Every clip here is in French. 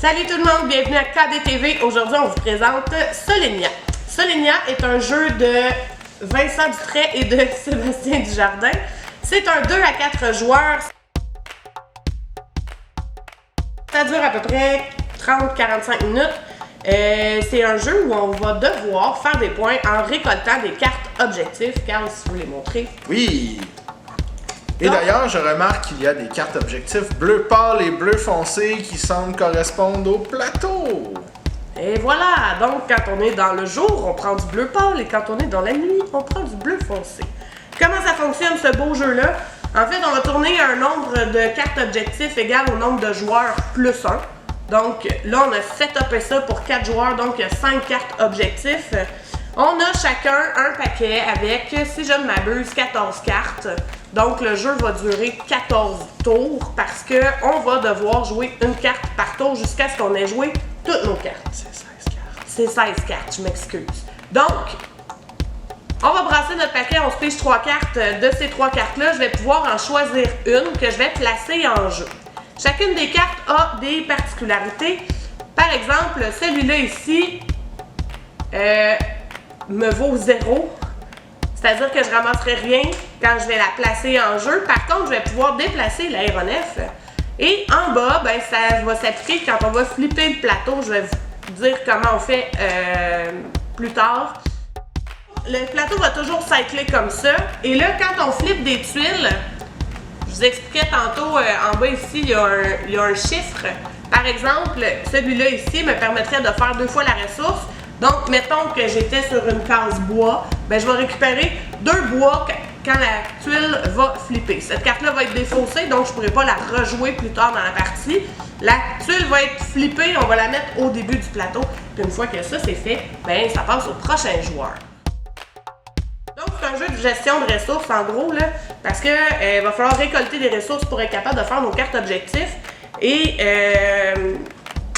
Salut tout le monde, bienvenue à KDTV. Aujourd'hui, on vous présente Solenia. Solenia est un jeu de Vincent Dutray et de Sébastien Dujardin. C'est un 2 à 4 joueurs. Ça dure à peu près 30-45 minutes. C'est un jeu où on va devoir faire des points en récoltant des cartes objectifs. Carl, si vous les montrer. Oui! Et d'ailleurs, je remarque qu'il y a des cartes objectifs bleu pâle et bleu foncé qui semblent correspondre au plateau. Et voilà, donc quand on est dans le jour, on prend du bleu pâle et quand on est dans la nuit, on prend du bleu foncé. Comment ça fonctionne ce beau jeu-là? En fait, on va tourner un nombre de cartes objectifs égal au nombre de joueurs plus 1. Donc là, on a setupé ça pour 4 joueurs, donc il y a 5 cartes objectifs. On a chacun un paquet avec, si je ne m'abuse, 14 cartes. Donc le jeu va durer 14 tours parce qu'on va devoir jouer une carte par tour jusqu'à ce qu'on ait joué toutes nos cartes. C'est 16 cartes. C'est 16 cartes, je m'excuse. Donc, on va brasser notre paquet, on se pige 3 cartes. De ces 3 cartes-là, je vais pouvoir en choisir une que je vais placer en jeu. Chacune des cartes a des particularités. Par exemple, celui-là ici me vaut 0. C'est-à-dire que je ne ramasserai rien quand je vais la placer en jeu. Par contre, je vais pouvoir déplacer l'aéronef. Et en bas, ben, ça va s'appliquer quand on va flipper le plateau. Je vais vous dire comment on fait plus tard. Le plateau va toujours cycler comme ça. Et là, quand on flippe des tuiles, je vous expliquais tantôt, en bas ici, il y a un chiffre. Par exemple, celui-là ici me permettrait de faire 2 fois la ressource. Donc, mettons que j'étais sur une case bois, ben, je vais récupérer 2 bois quand la tuile va flipper. Cette carte-là va être défaussée, donc je ne pourrai pas la rejouer plus tard dans la partie. La tuile va être flippée, on va la mettre au début du plateau. Puis une fois que ça c'est fait, ben, ça passe au prochain joueur. Donc, c'est un jeu de gestion de ressources, en gros, là, parce qu'il va falloir récolter des ressources pour être capable de faire nos cartes objectifs. Et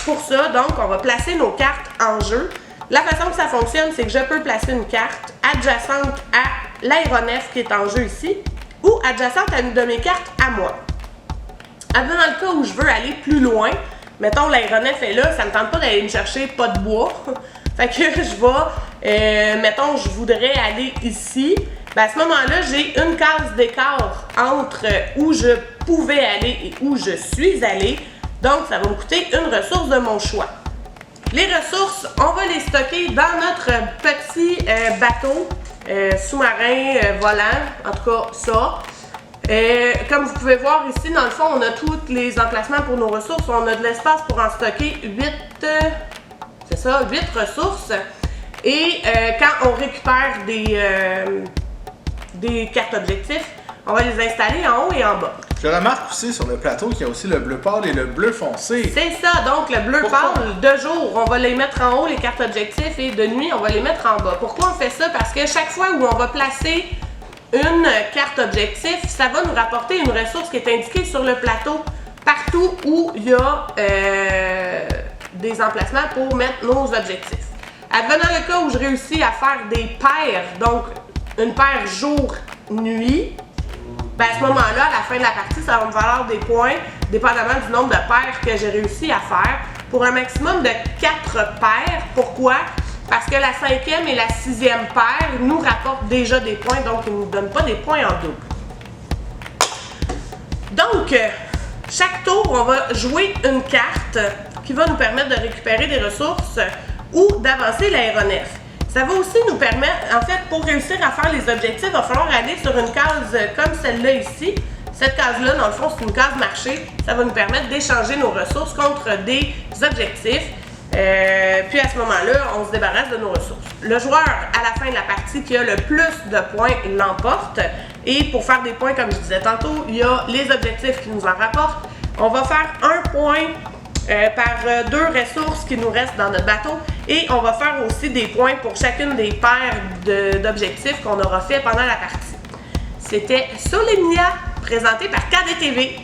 pour ça, donc, on va placer nos cartes en jeu. La façon que ça fonctionne, c'est que je peux placer une carte adjacente à l'aéronef qui est en jeu ici, ou adjacente à une de mes cartes à moi. Dans le cas où je veux aller plus loin, mettons l'aéronef est là, ça ne me tente pas d'aller me chercher pas de bois. Fait que je vais, mettons, je voudrais aller ici. Ben à ce moment-là, j'ai une case d'écart entre où je pouvais aller et où je suis allée. Donc, ça va me coûter une ressource de mon choix. Les ressources, on va les stocker dans notre petit bateau sous-marin volant, en tout cas ça. Comme vous pouvez voir ici, dans le fond, on a tous les emplacements pour nos ressources. On a de l'espace pour en stocker 8 ressources. Et quand on récupère des cartes objectifs, on va les installer en haut et en bas. Je remarque aussi sur le plateau qu'il y a aussi le bleu pâle et le bleu foncé. C'est ça, donc le bleu pâle, de jour, on va les mettre en haut, les cartes objectifs, et de nuit, on va les mettre en bas. Pourquoi on fait ça? Parce que chaque fois où on va placer une carte objectif, ça va nous rapporter une ressource qui est indiquée sur le plateau, partout où il y a des emplacements pour mettre nos objectifs. Advenant le cas où je réussis à faire des paires, donc une paire jour-nuit, ben à ce moment-là, à la fin de la partie, ça va me valoir des points, dépendamment du nombre de paires que j'ai réussi à faire, pour un maximum de 4 paires. Pourquoi? Parce que la 5e et la 6e paire nous rapportent déjà des points, donc ils ne nous donnent pas des points en double. Donc, chaque tour, on va jouer une carte qui va nous permettre de récupérer des ressources ou d'avancer l'aéronef. Ça va aussi nous permettre, en fait, pour réussir à faire les objectifs, il va falloir aller sur une case comme celle-là ici. Cette case-là, dans le fond, c'est une case marché. Ça va nous permettre d'échanger nos ressources contre des objectifs. Puis à ce moment-là, on se débarrasse de nos ressources. Le joueur, à la fin de la partie, qui a le plus de points, l'emporte. Et pour faire des points, comme je disais tantôt, il y a les objectifs qui nous en rapportent. On va faire 1 point par 2 ressources qui nous restent dans notre bateau. Et on va faire aussi des points pour chacune des paires d'objectifs qu'on aura fait pendant la partie. C'était Solenia, présenté par KDTV.